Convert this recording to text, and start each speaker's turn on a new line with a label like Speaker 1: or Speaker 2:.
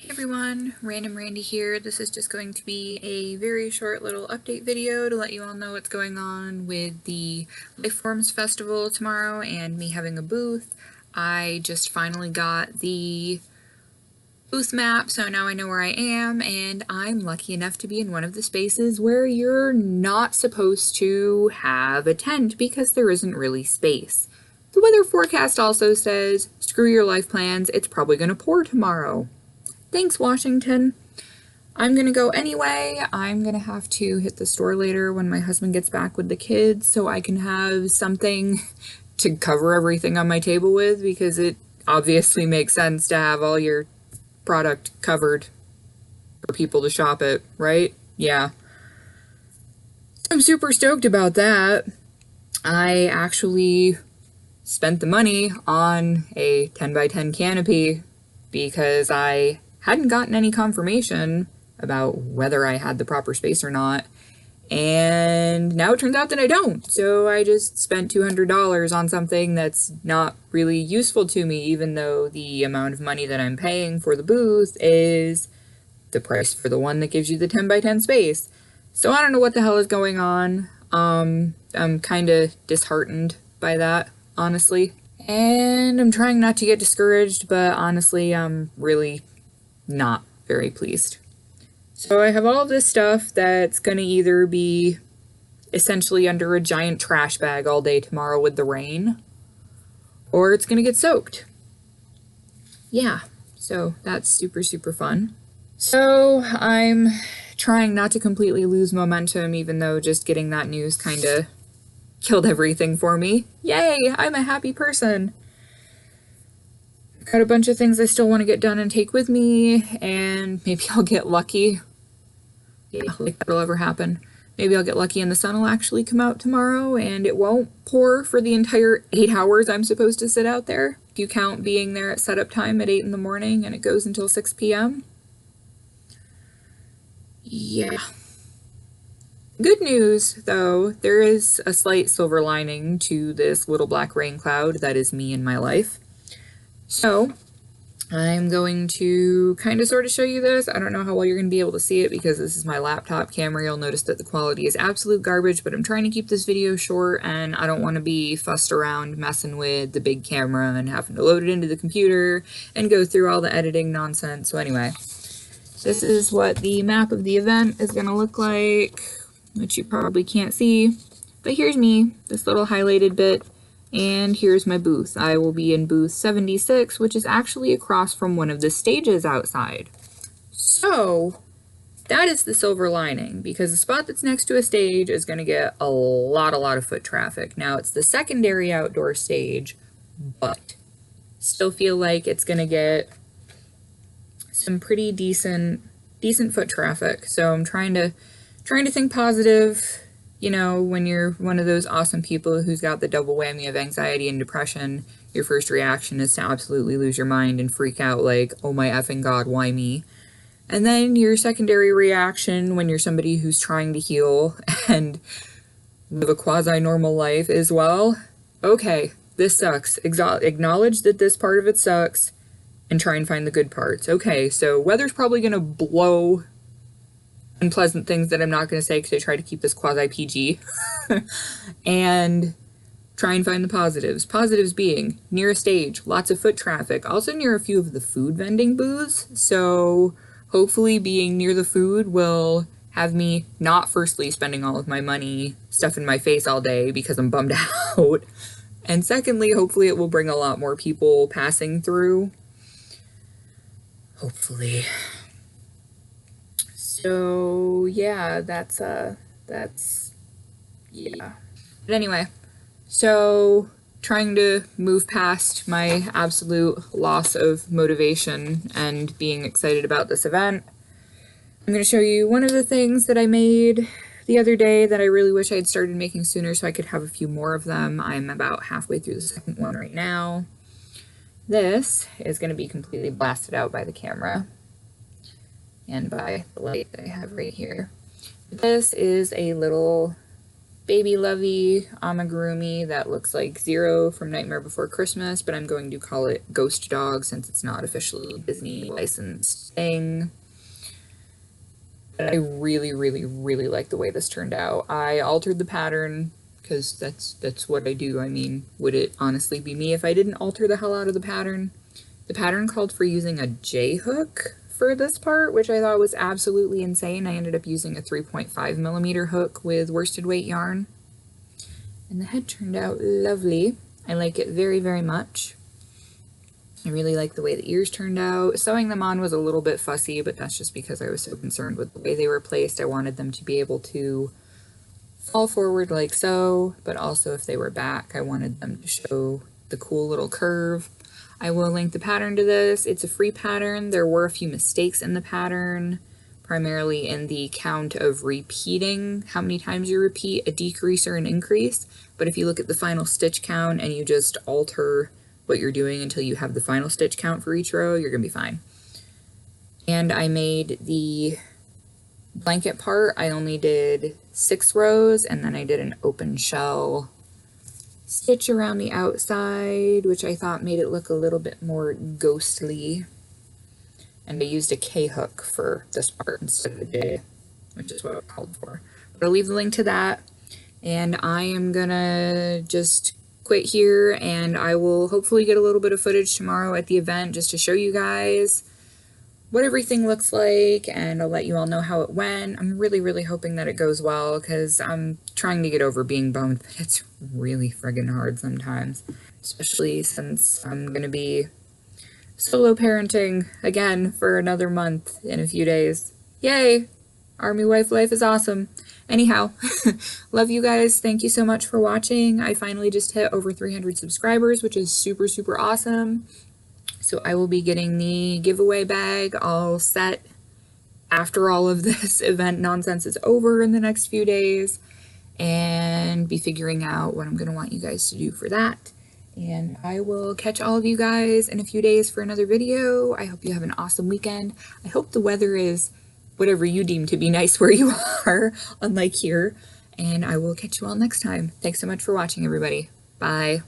Speaker 1: Hey everyone, Random Randy here. This is just going to be a very short little update video to let you all know what's going on with the Lifeforms Festival tomorrow and me having a booth. I just finally got the booth map, so now I know where I am, and I'm lucky enough to be in one of the spaces where you're not supposed to have a tent because there isn't really space. The weather forecast also says, screw your life plans, it's probably going to pour tomorrow. Thanks, Washington. I'm gonna go anyway. I'm gonna have to hit the store later when my husband gets back with the kids so I can have something to cover everything on my table with, because it obviously makes sense to have all your product covered for people to shop it, right? Yeah. I'm super stoked about that. I actually spent the money on a 10 by 10 canopy because I hadn't gotten any confirmation about whether I had the proper space or not, and now it turns out that I don't, so I just spent $200 on something that's not really useful to me, even though the amount of money that I'm paying for the booth is the price for the one that gives you the 10 by 10 space. So I don't know what the hell is going on. I'm kind of disheartened by that, honestly. And I'm trying not to get discouraged, but honestly, I'm really not very pleased. So I have all this stuff that's going to either be essentially under a giant trash bag all day tomorrow with the rain, or it's going to get soaked. Yeah, so that's super, super fun. So I'm trying not to completely lose momentum, even though just getting that news kind of killed everything for me. Yay, I'm a happy person. Got a bunch of things I still want to get done and take with me, and maybe I'll get lucky. Yeah, like that'll ever happen. Maybe I'll get lucky and the sun will actually come out tomorrow and it won't pour for the entire 8 hours I'm supposed to sit out there. If you count being there at setup time at 8 in the morning and it goes until 6 p.m. Yeah. Good news, though, there is a slight silver lining to this little black rain cloud that is me in my life. So, I'm going to kind of sort of show you this. I don't know how well you're going to be able to see it because this is my laptop camera. You'll notice that the quality is absolute garbage, but I'm trying to keep this video short and I don't want to be fussed around messing with the big camera and having to load it into the computer and go through all the editing nonsense. So anyway, this is what the map of the event is going to look like, which you probably can't see, but here's me, this little highlighted bit. And here's my booth. I will be in booth 76, which is actually across from one of the stages outside. So, that is the silver lining, because the spot that's next to a stage is going to get a lot of foot traffic. Now, it's the secondary outdoor stage, but still feel like it's going to get some pretty decent foot traffic. So I'm trying to think positive. You know, when you're one of those awesome people who's got the double whammy of anxiety and depression, your first reaction is to absolutely lose your mind and freak out like, oh my effing god, why me? And then your secondary reaction when you're somebody who's trying to heal and live a quasi-normal life is, well, okay, this sucks. Acknowledge that this part of it sucks and try and find the good parts. Okay, so weather's probably going to blow unpleasant things that I'm not going to say because I try to keep this quasi-PG, and try and find the positives. Positives being near a stage, lots of foot traffic, also near a few of the food vending booths, so hopefully being near the food will have me not firstly spending all of my money stuffing my face all day because I'm bummed out, and secondly, hopefully it will bring a lot more people passing through. Hopefully. So, yeah, that's, yeah. But anyway, so trying to move past my absolute loss of motivation and being excited about this event, I'm going to show you one of the things that I made the other day that I really wish I had started making sooner so I could have a few more of them. I'm about halfway through the second one right now. This is going to be completely blasted out by the camera and by the light that I have right here. This is a little baby Lovey amigurumi that looks like Zero from Nightmare Before Christmas, but I'm going to call it Ghost Dog since it's not officially a Disney licensed thing. But I really, really, really like the way this turned out. I altered the pattern because that's what I do. I mean, would it honestly be me if I didn't alter the hell out of the pattern? The pattern called for using a J-hook for this part, which I thought was absolutely insane. I ended up using a 3.5mm hook with worsted weight yarn. And the head turned out lovely. I like it very, very much. I really like the way the ears turned out. Sewing them on was a little bit fussy, but that's just because I was so concerned with the way they were placed. I wanted them to be able to fall forward like so, but also if they were back, I wanted them to show the cool little curve. I will link the pattern to this. It's a free pattern. There were a few mistakes in the pattern, primarily in the count of repeating, how many times you repeat, a decrease or an increase. But if you look at the final stitch count and you just alter what you're doing until you have the final stitch count for each row, you're gonna be fine. And I made the blanket part. I only did 6 rows, and then I did an open shell stitch around the outside, which I thought made it look a little bit more ghostly. And I used a K-hook for this part instead of a J, which is what I called for. But I'll leave the link to that, and I am gonna just quit here, and I will hopefully get a little bit of footage tomorrow at the event just to show you guys what everything looks like, and I'll let you all know how it went. I'm really, really hoping that it goes well, because I'm trying to get over being bummed that it's really friggin' hard sometimes, especially since I'm gonna be solo parenting again for another month in a few days. Yay! Army wife life is awesome. Anyhow, love you guys. Thank you so much for watching. I finally just hit over 300 subscribers, which is super, super awesome. So I will be getting the giveaway bag all set after all of this event nonsense is over in the next few days, and be figuring out what I'm going to want you guys to do for that. And I will catch all of you guys in a few days for another video. I hope you have an awesome weekend. I hope the weather is whatever you deem to be nice where you are, unlike here. And I will catch you all next time. Thanks so much for watching, everybody. Bye.